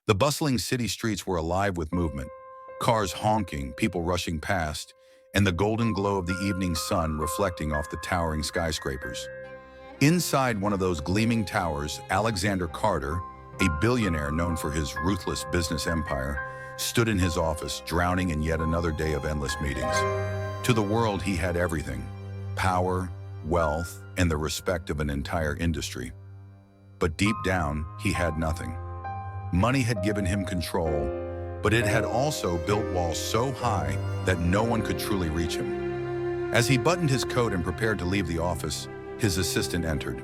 The bustling city streets were alive with movement, cars honking, people rushing past, and the golden glow of the evening sun reflecting off the towering skyscrapers. Inside one of those gleaming towers, Alexander Carter, a billionaire known for his ruthless business empire, stood in his office, drowning in yet another day of endless meetings. To the world, he had everything: power, wealth, and the respect of an entire industry. But deep down, he had nothing. Money had given him control, but it had also built walls so high that no one could truly reach him. As he buttoned his coat and prepared to leave the office, his assistant entered.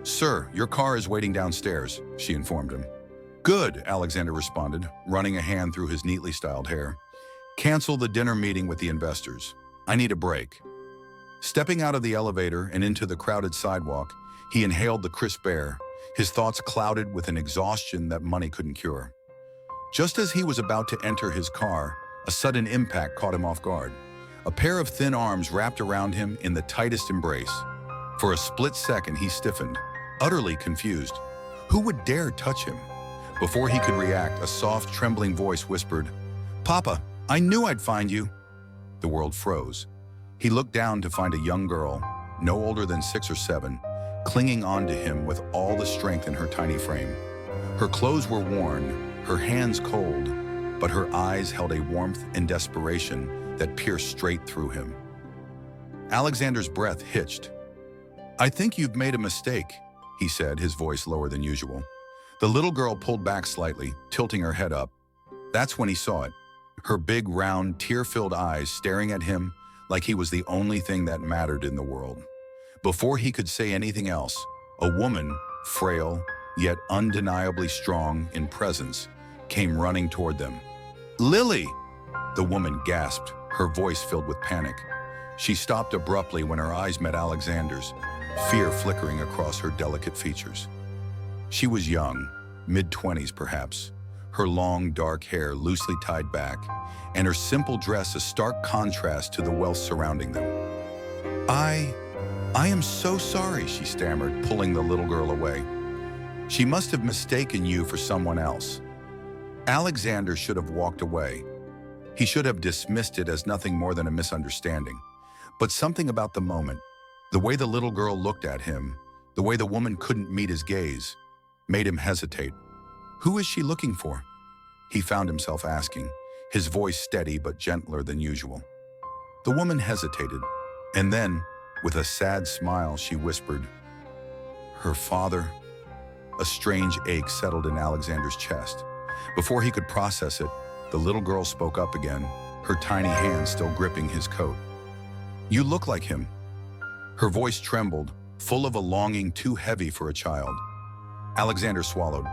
"Sir, your car is waiting downstairs," she informed him. "Good," Alexander responded, running a hand through his neatly styled hair. "Cancel the dinner meeting with the investors. I need a break." Stepping out of the elevator and into the crowded sidewalk, he inhaled the crisp air, his thoughts clouded with an exhaustion that money couldn't cure. Just as he was about to enter his car, a sudden impact caught him off guard. A pair of thin arms wrapped around him in the tightest embrace. For a split second, he stiffened, utterly confused. Who would dare touch him? Before he could react, a soft, trembling voice whispered, "Papa, I knew I'd find you." The world froze. He looked down to find a young girl, no older than 6 or 7, clinging onto him with all the strength in her tiny frame. Her clothes were worn, her hands cold, but her eyes held a warmth and desperation that pierced straight through him. Alexander's breath hitched. "I think you've made a mistake," he said, his voice lower than usual. The little girl pulled back slightly, tilting her head up. That's when he saw it. Her big, round, tear-filled eyes staring at him like he was the only thing that mattered in the world. Before he could say anything else, a woman, frail, yet undeniably strong in presence, came running toward them. "Lily!" The woman gasped, her voice filled with panic. She stopped abruptly when her eyes met Alexander's, fear flickering across her delicate features. She was young, mid-20s perhaps, her long, dark hair loosely tied back, and her simple dress a stark contrast to the wealth surrounding them. I am so sorry," she stammered, pulling the little girl away. "She must have mistaken you for someone else." Alexander should have walked away. He should have dismissed it as nothing more than a misunderstanding. But something about the moment, the way the little girl looked at him, the way the woman couldn't meet his gaze, made him hesitate. Who is she looking for? He found himself asking, his voice steady but gentler than usual. The woman hesitated, and then, with a sad smile, she whispered, "Her father." A strange ache settled in Alexander's chest. Before he could process it, the little girl spoke up again, her tiny hand still gripping his coat. "You look like him." Her voice trembled, full of a longing too heavy for a child. Alexander swallowed.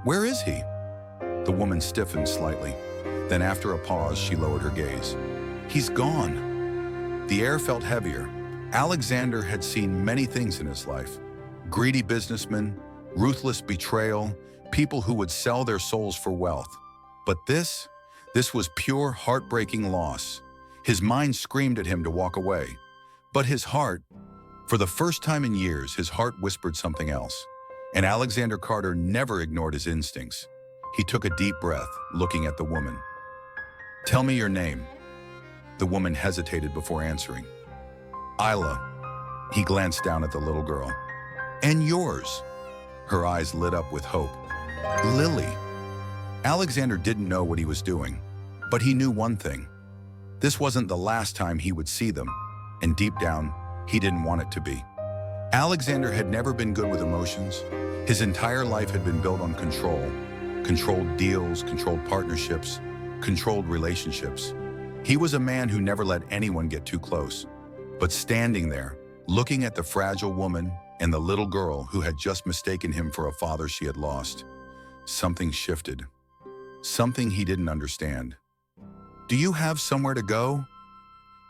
"Where is he?" The woman stiffened slightly. Then after a pause, she lowered her gaze. "He's gone." The air felt heavier. Alexander had seen many things in his life. Greedy businessmen, ruthless betrayal, people who would sell their souls for wealth. But this was pure, heartbreaking loss. His mind screamed at him to walk away. But his heart, for the first time in years, his heart whispered something else. And Alexander Carter never ignored his instincts. He took a deep breath, looking at the woman. "Tell me your name." The woman hesitated before answering. "Isla." He glanced down at the little girl. "And yours?" Her eyes lit up with hope. "Lily." Alexander didn't know what he was doing, but he knew one thing. This wasn't the last time he would see them, and deep down, he didn't want it to be. Alexander had never been good with emotions. His entire life had been built on control. Controlled deals, controlled partnerships, controlled relationships. He was a man who never let anyone get too close. But standing there, looking at the fragile woman and the little girl who had just mistaken him for a father she had lost, something shifted. Something he didn't understand. "Do you have somewhere to go?"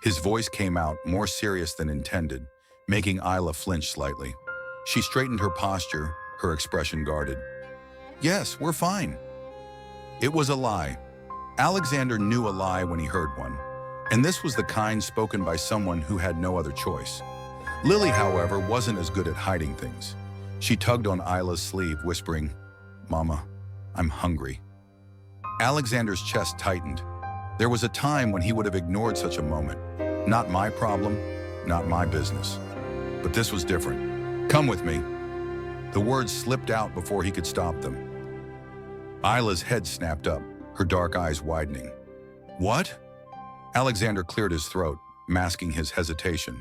His voice came out more serious than intended, making Isla flinch slightly. She straightened her posture, her expression guarded. "Yes, we're fine." It was a lie. Alexander knew a lie when he heard one, and this was the kind spoken by someone who had no other choice. Lily, however, wasn't as good at hiding things. She tugged on Isla's sleeve, whispering, "Mama, I'm hungry." Alexander's chest tightened. There was a time when he would have ignored such a moment. Not my problem, not my business. But this was different. Come with me. The words slipped out before he could stop them. Isla's head snapped up, her dark eyes widening. What? Alexander cleared his throat, masking his hesitation.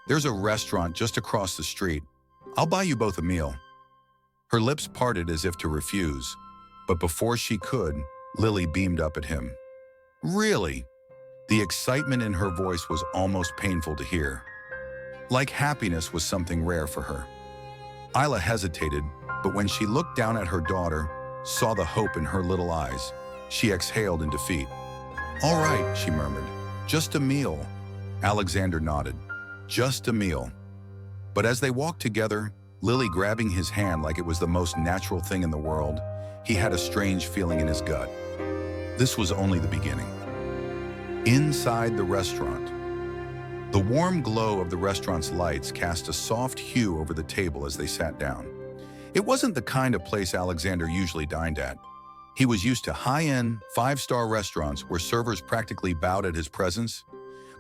There's a restaurant just across the street. I'll buy you both a meal. Her lips parted as if to refuse, but before she could, Lily beamed up at him. Really? The excitement in her voice was almost painful to hear. Like happiness was something rare for her. Isla hesitated, but when she looked down at her daughter, saw the hope in her little eyes, she exhaled in defeat. All right, she murmured. Just a meal. Alexander nodded. Just a meal. But as they walked together, Lily grabbing his hand like it was the most natural thing in the world, he had a strange feeling in his gut. This was only the beginning. Inside the restaurant, the warm glow of the restaurant's lights cast a soft hue over the table as they sat down. It wasn't the kind of place Alexander usually dined at. He was used to high-end, five-star restaurants where servers practically bowed at his presence.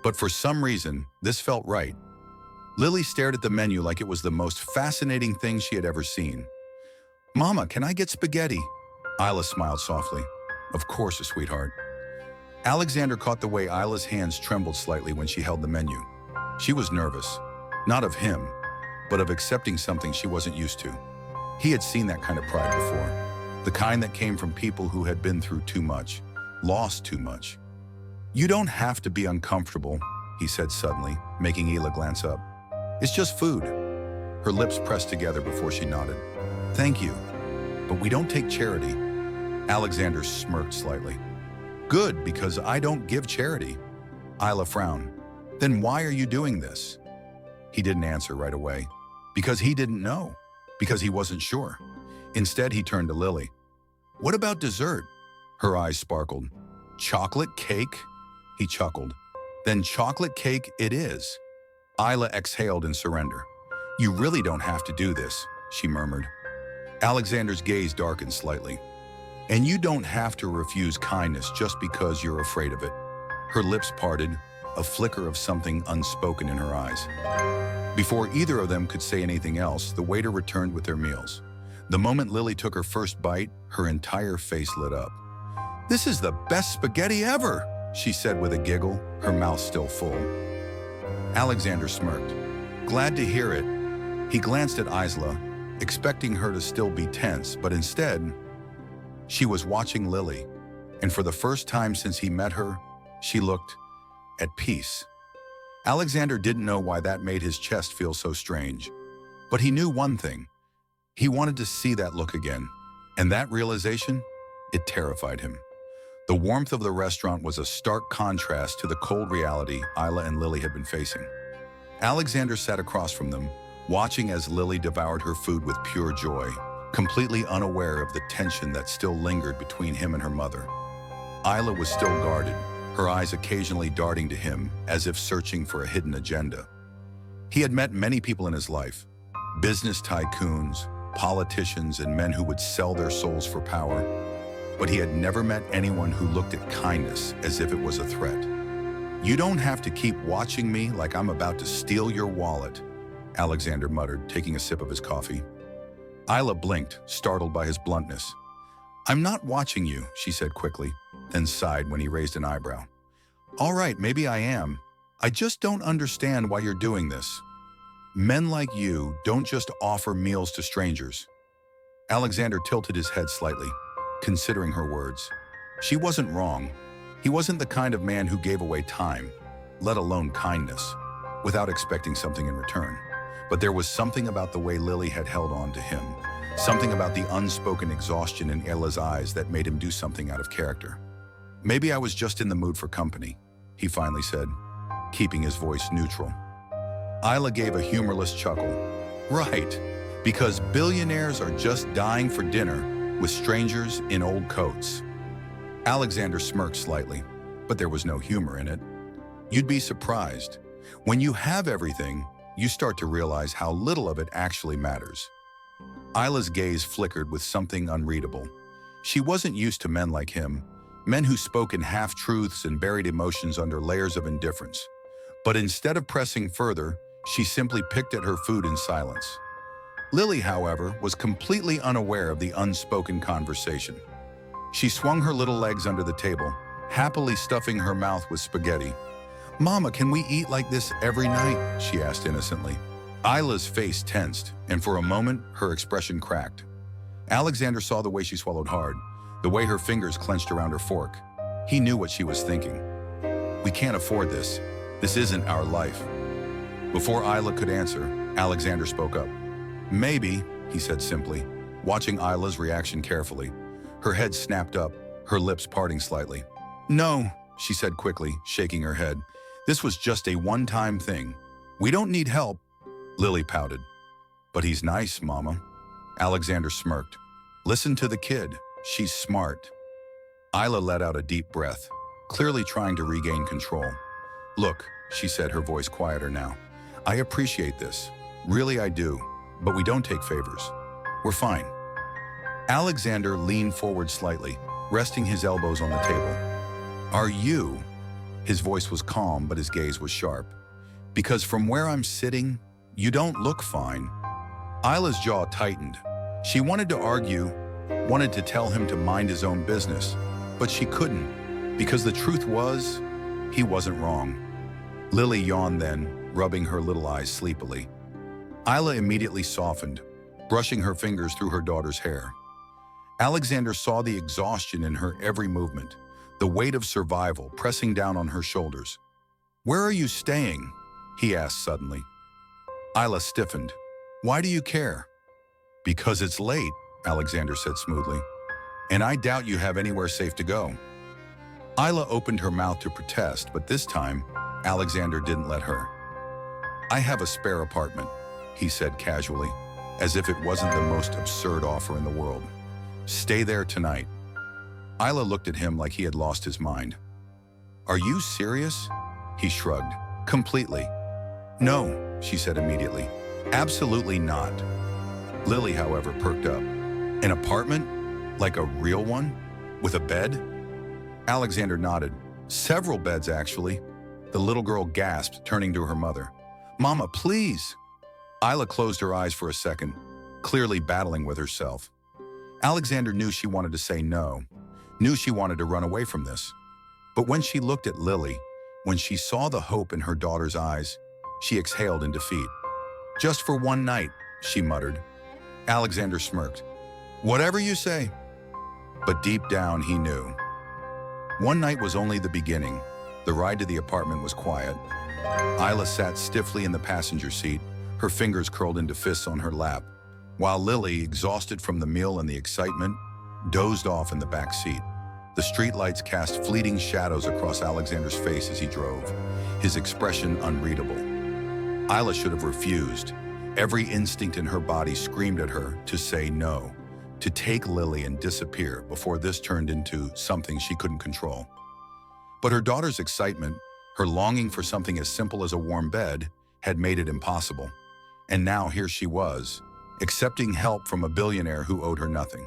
But for some reason, this felt right. Lily stared at the menu like it was the most fascinating thing she had ever seen. Mama, can I get spaghetti? Isla smiled softly. Of course, sweetheart. Alexander caught the way Isla's hands trembled slightly when she held the menu. She was nervous, not of him, but of accepting something she wasn't used to. He had seen that kind of pride before, the kind that came from people who had been through too much, lost too much. You don't have to be uncomfortable, he said suddenly, making Isla glance up. It's just food. Her lips pressed together before she nodded. Thank you, but we don't take charity. Alexander smirked slightly. Good, because I don't give charity. Isla frowned. Then why are you doing this? He didn't answer right away. Because he didn't know. Because he wasn't sure. Instead, he turned to Lily. What about dessert? Her eyes sparkled. Chocolate cake? He chuckled. Then chocolate cake it is. Isla exhaled in surrender. You really don't have to do this, she murmured. Alexander's gaze darkened slightly. And you don't have to refuse kindness just because you're afraid of it. Her lips parted, a flicker of something unspoken in her eyes. Before either of them could say anything else, the waiter returned with their meals. The moment Lily took her first bite, her entire face lit up. This is the best spaghetti ever, she said with a giggle, her mouth still full. Alexander smirked. Glad to hear it. He glanced at Isla, expecting her to still be tense, but instead, she was watching Lily, and for the first time since he met her, she looked at peace. Alexander didn't know why that made his chest feel so strange, but he knew one thing. He wanted to see that look again, and that realization, it terrified him. The warmth of the restaurant was a stark contrast to the cold reality Isla and Lily had been facing. Alexander sat across from them, watching as Lily devoured her food with pure joy, completely unaware of the tension that still lingered between him and her mother. Isla was still guarded, her eyes occasionally darting to him as if searching for a hidden agenda. He had met many people in his life, business tycoons, politicians, and men who would sell their souls for power, but he had never met anyone who looked at kindness as if it was a threat. You don't have to keep watching me like I'm about to steal your wallet, Alexander muttered, taking a sip of his coffee. Isla blinked, startled by his bluntness. I'm not watching you, she said quickly, then sighed when he raised an eyebrow. All right, maybe I am. I just don't understand why you're doing this. Men like you don't just offer meals to strangers. Alexander tilted his head slightly, considering her words. She wasn't wrong. He wasn't the kind of man who gave away time, let alone kindness, without expecting something in return. But there was something about the way Lily had held on to him, something about the unspoken exhaustion in Isla's eyes that made him do something out of character. Maybe I was just in the mood for company, he finally said, keeping his voice neutral. Isla gave a humorless chuckle. Right, because billionaires are just dying for dinner with strangers in old coats. Alexander smirked slightly, but there was no humor in it. You'd be surprised. When you have everything, you start to realize how little of it actually matters. Isla's gaze flickered with something unreadable. She wasn't used to men like him, Men who spoke in half-truths and buried emotions under layers of indifference. But instead of pressing further, she simply picked at her food in silence. Lily, however, was completely unaware of the unspoken conversation. She swung her little legs under the table, happily stuffing her mouth with spaghetti. "Mama, can we eat like this every night?" she asked innocently. Isla's face tensed, and for a moment, her expression cracked. Alexander saw the way she swallowed hard, the way her fingers clenched around her fork. He knew what she was thinking. "We can't afford this. This isn't our life." Before Isla could answer, Alexander spoke up. "Maybe," he said simply, watching Isla's reaction carefully. Her head snapped up, her lips parting slightly. "No," she said quickly, shaking her head. "This was just a one-time thing. We don't need help." Lily pouted. "But he's nice, Mama." Alexander smirked. "Listen to the kid. She's smart." Isla let out a deep breath, clearly trying to regain control. "Look," she said, her voice quieter now. "I appreciate this. Really, I do. But we don't take favors. We're fine." Alexander leaned forward slightly, resting his elbows on the table. "Are you?" His voice was calm, but his gaze was sharp. "Because from where I'm sitting, you don't look fine." Isla's jaw tightened. She wanted to argue, wanted to tell him to mind his own business, but she couldn't, because the truth was, he wasn't wrong. Lily yawned then, rubbing her little eyes sleepily. Isla immediately softened, brushing her fingers through her daughter's hair. Alexander saw the exhaustion in her every movement, the weight of survival pressing down on her shoulders. "Where are you staying?" he asked suddenly. Isla stiffened. "Why do you care?" "Because it's late," Alexander said smoothly. "And I doubt you have anywhere safe to go." Isla opened her mouth to protest, but this time, Alexander didn't let her. "I have a spare apartment," he said casually, as if it wasn't the most absurd offer in the world. "Stay there tonight." Isla looked at him like he had lost his mind. "Are you serious?" He shrugged. "Completely." "No," she said immediately. "Absolutely not." Lily, however, perked up. "An apartment? Like a real one? With a bed?" Alexander nodded. "Several beds, actually." The little girl gasped, turning to her mother. "Mama, please!" Isla closed her eyes for a second, clearly battling with herself. Alexander knew she wanted to say no, knew she wanted to run away from this. But when she looked at Lily, when she saw the hope in her daughter's eyes, she exhaled in defeat. "Just for one night," she muttered. Alexander smirked. "Whatever you say." But deep down, he knew. One night was only the beginning. The ride to the apartment was quiet. Isla sat stiffly in the passenger seat, her fingers curled into fists on her lap, while Lily, exhausted from the meal and the excitement, dozed off in the back seat. The streetlights cast fleeting shadows across Alexander's face as he drove, his expression unreadable. Isla should have refused. Every instinct in her body screamed at her to say no, to take Lily and disappear before this turned into something she couldn't control. But her daughter's excitement, her longing for something as simple as a warm bed, had made it impossible. And now here she was, accepting help from a billionaire who owed her nothing.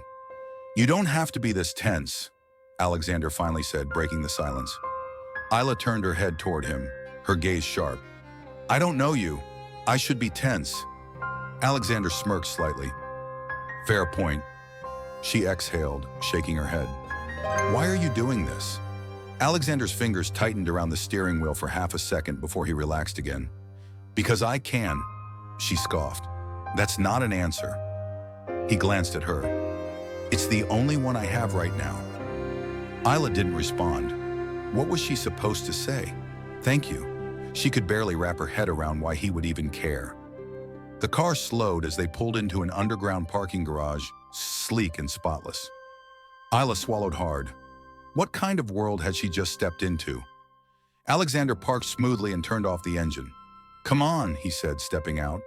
"You don't have to be this tense," Alexander finally said, breaking the silence. Isla turned her head toward him, her gaze sharp. "I don't know you. I should be tense." Alexander smirked slightly. "Fair point." She exhaled, shaking her head. "Why are you doing this?" Alexander's fingers tightened around the steering wheel for half a second before he relaxed again. "Because I can," she scoffed. "That's not an answer." He glanced at her. "It's the only one I have right now." Isla didn't respond. What was she supposed to say? "Thank you." She could barely wrap her head around why he would even care. The car slowed as they pulled into an underground parking garage, sleek and spotless. Isla swallowed hard. What kind of world had she just stepped into? Alexander parked smoothly and turned off the engine. "Come on," he said, stepping out.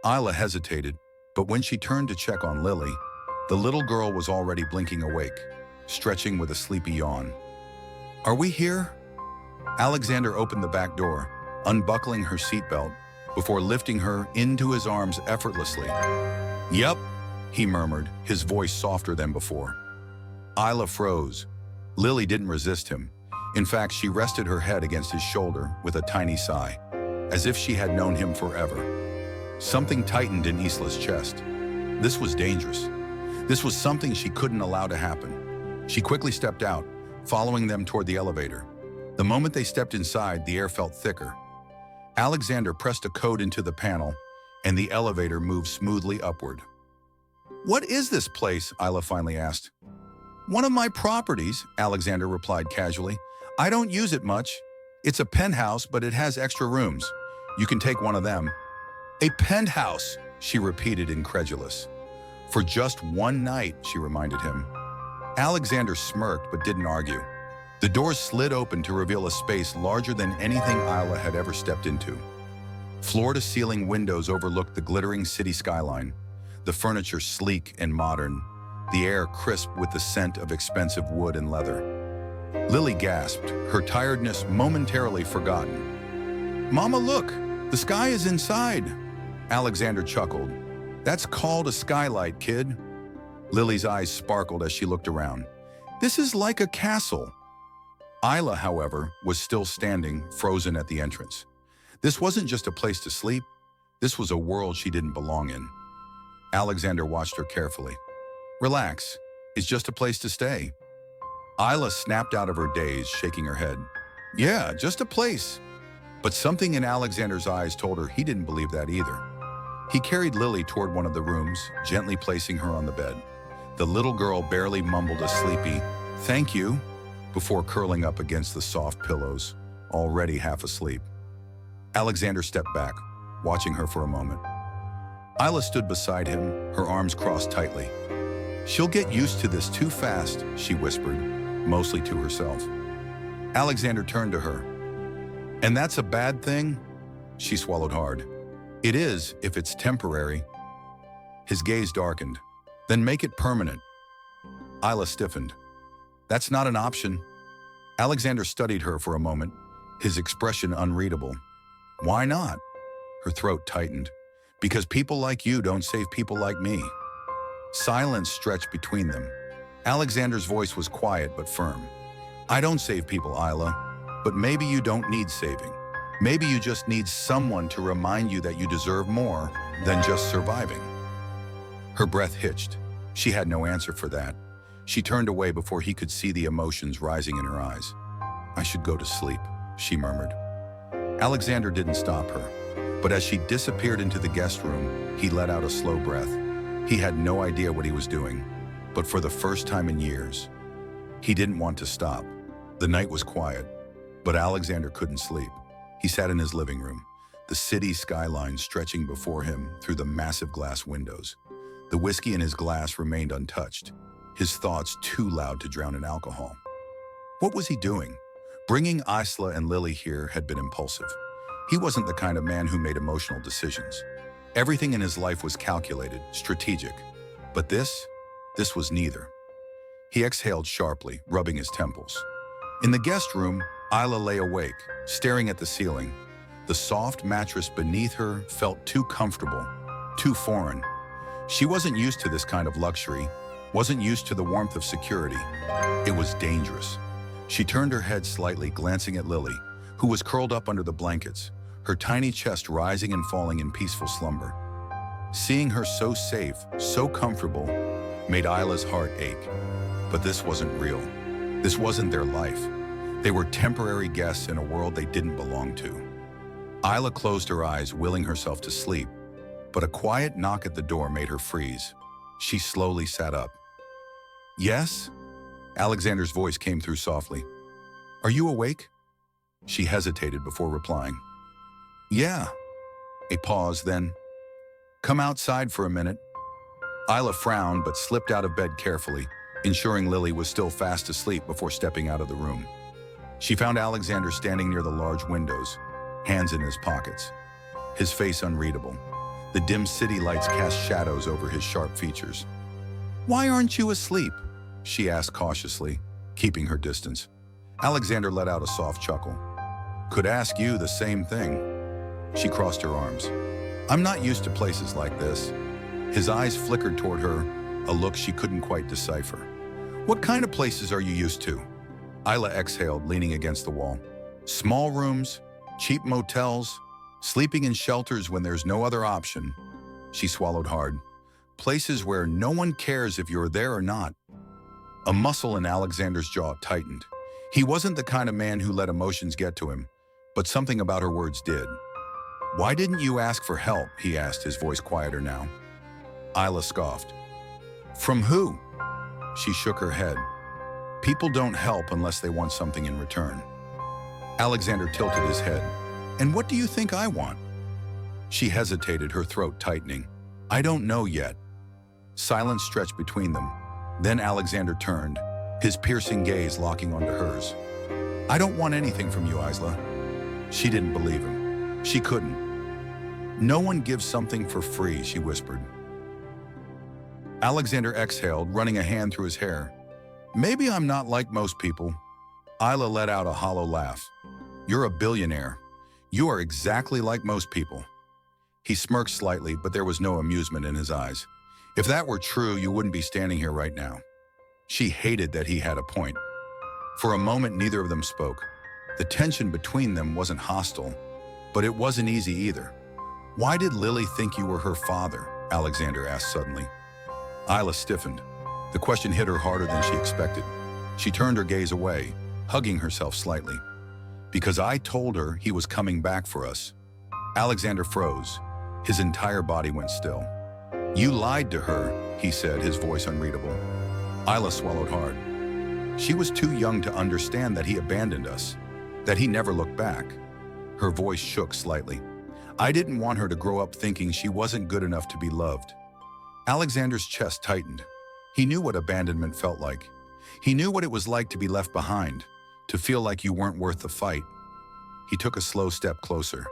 Isla hesitated, but when she turned to check on Lily, the little girl was already blinking awake, stretching with a sleepy yawn. "Are we here?" Alexander opened the back door, unbuckling her seatbelt, before lifting her into his arms effortlessly. "Yep," he murmured, his voice softer than before. Isla froze. Lily didn't resist him. In fact, she rested her head against his shoulder with a tiny sigh, as if she had known him forever. Something tightened in Isla's chest. This was dangerous. This was something she couldn't allow to happen. She quickly stepped out, following them toward the elevator. The moment they stepped inside, the air felt thicker. Alexander pressed a code into the panel, and the elevator moved smoothly upward. "What is this place?" Isla finally asked. "One of my properties," Alexander replied casually. "I don't use it much. It's a penthouse, but it has extra rooms. You can take one of them." "A penthouse," she repeated, incredulous. "For just one night," she reminded him. Alexander smirked but didn't argue. The doors slid open to reveal a space larger than anything Isla had ever stepped into. Floor-to-ceiling windows overlooked the glittering city skyline, the furniture sleek and modern, the air crisp with the scent of expensive wood and leather. Lily gasped, her tiredness momentarily forgotten. "Mama, look! The sky is inside!" Alexander chuckled. "That's called a skylight, kid." Lily's eyes sparkled as she looked around. "This is like a castle." Isla, however, was still standing, frozen at the entrance. This wasn't just a place to sleep. This was a world she didn't belong in. Alexander watched her carefully. "Relax. It's just a place to stay." Isla snapped out of her daze, shaking her head. "Yeah, just a place." But something in Alexander's eyes told her he didn't believe that either. He carried Lily toward one of the rooms, gently placing her on the bed. The little girl barely mumbled a sleepy, "Thank you," before curling up against the soft pillows, already half asleep. Alexander stepped back, watching her for a moment. Isla stood beside him, her arms crossed tightly. "She'll get used to this too fast," she whispered, mostly to herself. Alexander turned to her. "And that's a bad thing?" She swallowed hard. "It is, if it's temporary." His gaze darkened. "Then make it permanent." Isla stiffened. "That's not an option." Alexander studied her for a moment, his expression unreadable. "Why not?" Her throat tightened. "Because people like you don't save people like me." Silence stretched between them. Alexander's voice was quiet but firm. "I don't save people, Isla, but maybe you don't need saving. Maybe you just need someone to remind you that you deserve more than just surviving." Her breath hitched. She had no answer for that. She turned away before he could see the emotions rising in her eyes. "I should go to sleep," she murmured. Alexander didn't stop her, but as she disappeared into the guest room, he let out a slow breath. He had no idea what he was doing, but for the first time in years, he didn't want to stop. The night was quiet, but Alexander couldn't sleep. He sat in his living room, the city skyline stretching before him through the massive glass windows. The whiskey in his glass remained untouched, his thoughts too loud to drown in alcohol. What was he doing? Bringing Isla and Lily here had been impulsive. He wasn't the kind of man who made emotional decisions. Everything in his life was calculated, strategic. But this was neither. He exhaled sharply, rubbing his temples. In the guest room, Isla lay awake, staring at the ceiling. The soft mattress beneath her felt too comfortable, too foreign. She wasn't used to this kind of luxury, wasn't used to the warmth of security. It was dangerous. She turned her head slightly, glancing at Lily, who was curled up under the blankets, her tiny chest rising and falling in peaceful slumber. Seeing her so safe, so comfortable, made Isla's heart ache. But this wasn't real. This wasn't their life. They were temporary guests in a world they didn't belong to. Isla closed her eyes, willing herself to sleep, but a quiet knock at the door made her freeze. She slowly sat up. "Yes?" Alexander's voice came through softly. "Are you awake?" She hesitated before replying. "Yeah." A pause, then, "Come outside for a minute." Isla frowned but slipped out of bed carefully, ensuring Lily was still fast asleep before stepping out of the room. She found Alexander standing near the large windows, hands in his pockets, his face unreadable. The dim city lights cast shadows over his sharp features. "Why aren't you asleep?" she asked cautiously, keeping her distance. Alexander let out a soft chuckle. "Could ask you the same thing." She crossed her arms. "I'm not used to places like this." His eyes flickered toward her, a look she couldn't quite decipher. "What kind of places are you used to?" Isla exhaled, leaning against the wall. Small rooms, cheap motels, sleeping in shelters when there's no other option. She swallowed hard. Places where no one cares if you're there or not. A muscle in Alexander's jaw tightened. He wasn't the kind of man who let emotions get to him, but something about her words did. Why didn't you ask for help? He asked, his voice quieter now. Isla scoffed. From who? She shook her head. People don't help unless they want something in return. Alexander tilted his head. And what do you think I want? She hesitated, her throat tightening. I don't know yet. Silence stretched between them. Then Alexander turned, his piercing gaze locking onto hers. I don't want anything from you, Isla. She didn't believe him. She couldn't. No one gives something for free, she whispered. Alexander exhaled, running a hand through his hair. Maybe I'm not like most people. Isla let out a hollow laugh. You're a billionaire. You are exactly like most people. He smirked slightly, but there was no amusement in his eyes. If that were true, you wouldn't be standing here right now. She hated that he had a point. For a moment, neither of them spoke. The tension between them wasn't hostile, but it wasn't easy either. Why did Lily think you were her father? Alexander asked suddenly. Isla stiffened. The question hit her harder than she expected. She turned her gaze away, hugging herself slightly. Because I told her he was coming back for us. Alexander froze. His entire body went still. You lied to her, he said, his voice unreadable. Isla swallowed hard. She was too young to understand that he abandoned us, that he never looked back. Her voice shook slightly. I didn't want her to grow up thinking she wasn't good enough to be loved. Alexander's chest tightened. He knew what abandonment felt like. He knew what it was like to be left behind, to feel like you weren't worth the fight. He took a slow step closer.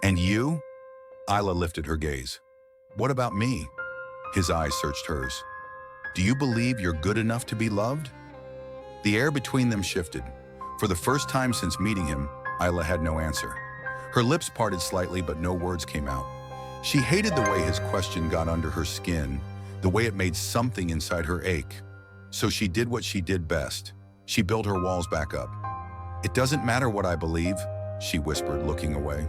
And you? Isla lifted her gaze. What about me? His eyes searched hers. Do you believe you're good enough to be loved? The air between them shifted. For the first time since meeting him, Isla had no answer. Her lips parted slightly, but no words came out. She hated the way his question got under her skin, the way it made something inside her ache. So she did what she did best. She built her walls back up. It doesn't matter what I believe, she whispered, looking away.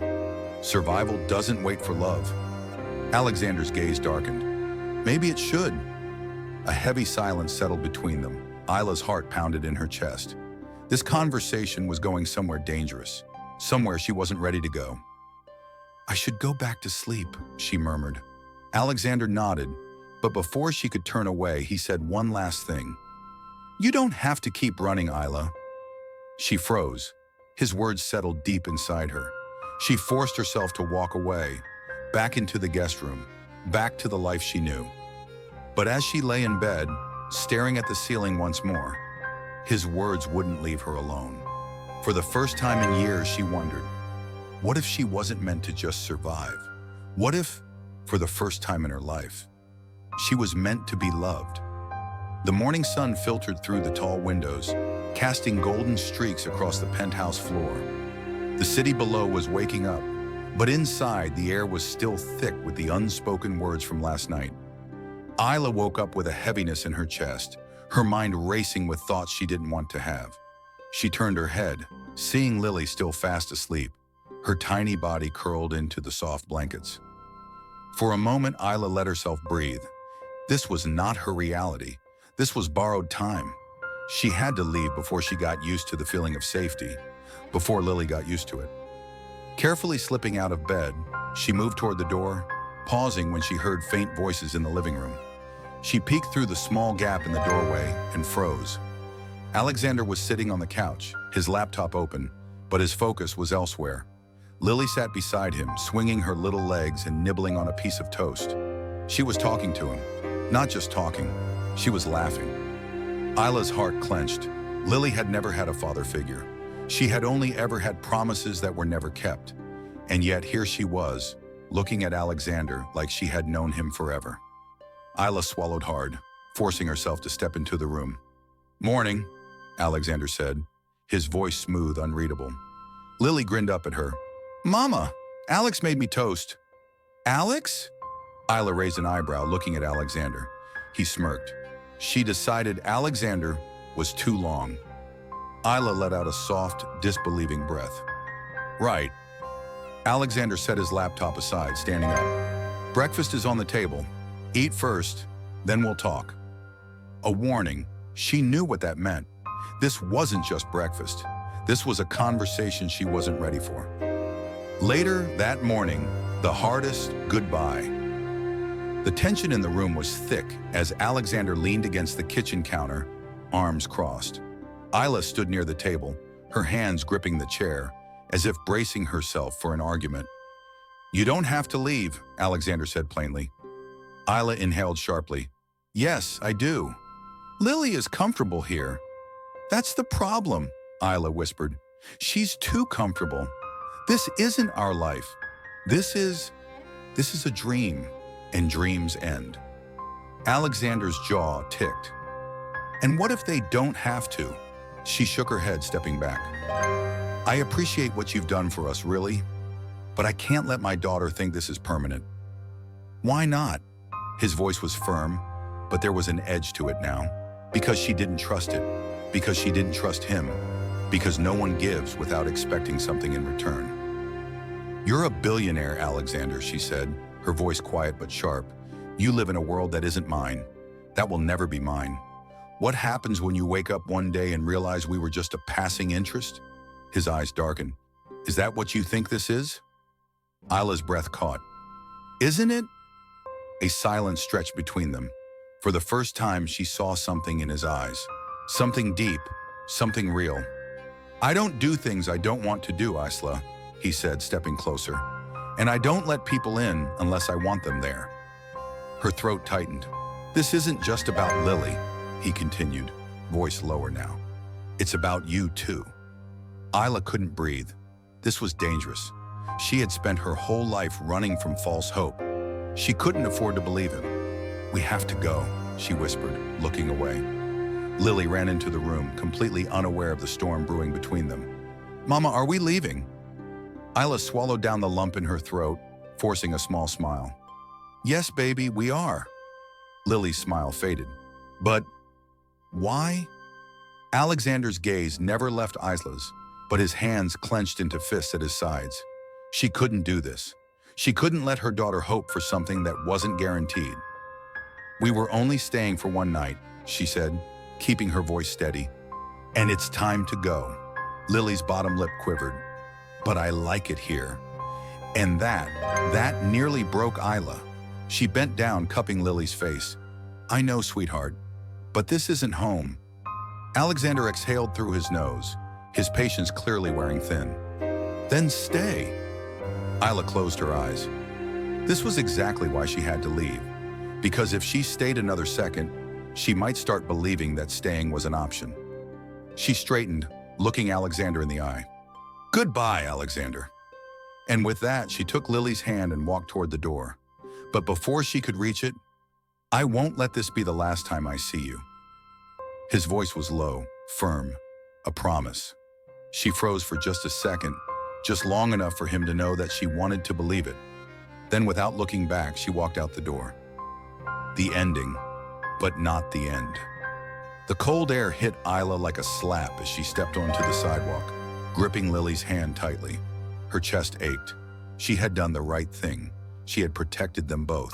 Survival doesn't wait for love. Alexander's gaze darkened. Maybe it should. A heavy silence settled between them. Isla's heart pounded in her chest. This conversation was going somewhere dangerous, somewhere she wasn't ready to go. I should go back to sleep, she murmured. Alexander nodded, but before she could turn away, he said one last thing. You don't have to keep running, Isla. She froze. His words settled deep inside her. She forced herself to walk away, back into the guest room, back to the life she knew. But as she lay in bed, staring at the ceiling once more, his words wouldn't leave her alone. For the first time in years, she wondered, what if she wasn't meant to just survive? What if, for the first time in her life, she was meant to be loved? The morning sun filtered through the tall windows, casting golden streaks across the penthouse floor. The city below was waking up, but inside the air was still thick with the unspoken words from last night. Isla woke up with a heaviness in her chest, her mind racing with thoughts she didn't want to have. She turned her head, seeing Lily still fast asleep, her tiny body curled into the soft blankets. For a moment, Isla let herself breathe. This was not her reality. This was borrowed time. She had to leave before she got used to the feeling of safety, before Lily got used to it. Carefully slipping out of bed, she moved toward the door, pausing when she heard faint voices in the living room. She peeked through the small gap in the doorway and froze. Alexander was sitting on the couch, his laptop open, but his focus was elsewhere. Lily sat beside him, swinging her little legs and nibbling on a piece of toast. She was talking to him. Not just talking, she was laughing. Isla's heart clenched. Lily had never had a father figure. She had only ever had promises that were never kept. And yet here she was, looking at Alexander like she had known him forever. Isla swallowed hard, forcing herself to step into the room. Morning, Alexander said, his voice smooth, unreadable. Lily grinned up at her. Mama, Alex made me toast. Alex? Isla raised an eyebrow, looking at Alexander. He smirked. She decided Alexander was too long. Isla let out a soft, disbelieving breath. Right. Alexander set his laptop aside, standing up. Breakfast is on the table. Eat first, then we'll talk. A warning. She knew what that meant. This wasn't just breakfast. This was a conversation she wasn't ready for. Later that morning, the hardest goodbye. The tension in the room was thick as Alexander leaned against the kitchen counter, arms crossed. Isla stood near the table, her hands gripping the chair, as if bracing herself for an argument. You don't have to leave, Alexander said plainly. Isla inhaled sharply. Yes, I do. Lily is comfortable here. That's the problem, Isla whispered. She's too comfortable. This isn't our life. This is a dream, and dreams end. Alexander's jaw ticked. And what if they don't have to? She shook her head, stepping back. I appreciate what you've done for us, really, but I can't let my daughter think this is permanent. Why not? His voice was firm, but there was an edge to it now. Because she didn't trust it. Because she didn't trust him. Because no one gives without expecting something in return. You're a billionaire, Alexander, she said, her voice quiet but sharp. You live in a world that isn't mine. That will never be mine. What happens when you wake up one day and realize we were just a passing interest? His eyes darkened. Is that what you think this is? Isla's breath caught. Isn't it? A silence stretched between them. For the first time, she saw something in his eyes. Something deep, something real. I don't do things I don't want to do, Isla, he said, stepping closer. And I don't let people in unless I want them there. Her throat tightened. This isn't just about Lily, he continued, voice lower now. It's about you too. Isla couldn't breathe. This was dangerous. She had spent her whole life running from false hope. She couldn't afford to believe him. We have to go, she whispered, looking away. Lily ran into the room, completely unaware of the storm brewing between them. Mama, are we leaving? Isla swallowed down the lump in her throat, forcing a small smile. Yes, baby, we are. Lily's smile faded. But why? Alexander's gaze never left Isla's, but his hands clenched into fists at his sides. She couldn't do this. She couldn't let her daughter hope for something that wasn't guaranteed. We were only staying for one night, she said, keeping her voice steady. And it's time to go. Lily's bottom lip quivered. But I like it here. And that nearly broke Isla. She bent down, cupping Lily's face. I know, sweetheart, but this isn't home. Alexander exhaled through his nose, his patience clearly wearing thin. Then stay. Isla closed her eyes. This was exactly why she had to leave. Because if she stayed another second, she might start believing that staying was an option. She straightened, looking Alexander in the eye. Goodbye, Alexander. And with that, she took Lily's hand and walked toward the door. But before she could reach it, I won't let this be the last time I see you. His voice was low, firm, a promise. She froze for just a second, just long enough for him to know that she wanted to believe it. Then, without looking back, she walked out the door. The ending, but not the end. The cold air hit Isla like a slap as she stepped onto the sidewalk, gripping Lily's hand tightly. Her chest ached. She had done the right thing. She had protected them both.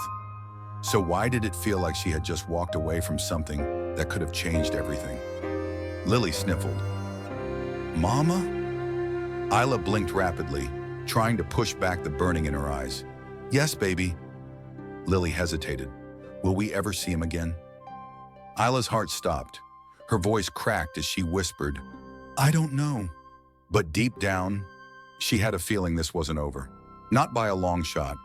So why did it feel like she had just walked away from something that could have changed everything? Lily sniffled. Mama? Isla blinked rapidly, trying to push back the burning in her eyes. Yes, baby. Lily hesitated. Will we ever see him again? Isla's heart stopped. Her voice cracked as she whispered, I don't know. But deep down, she had a feeling this wasn't over. Not by a long shot.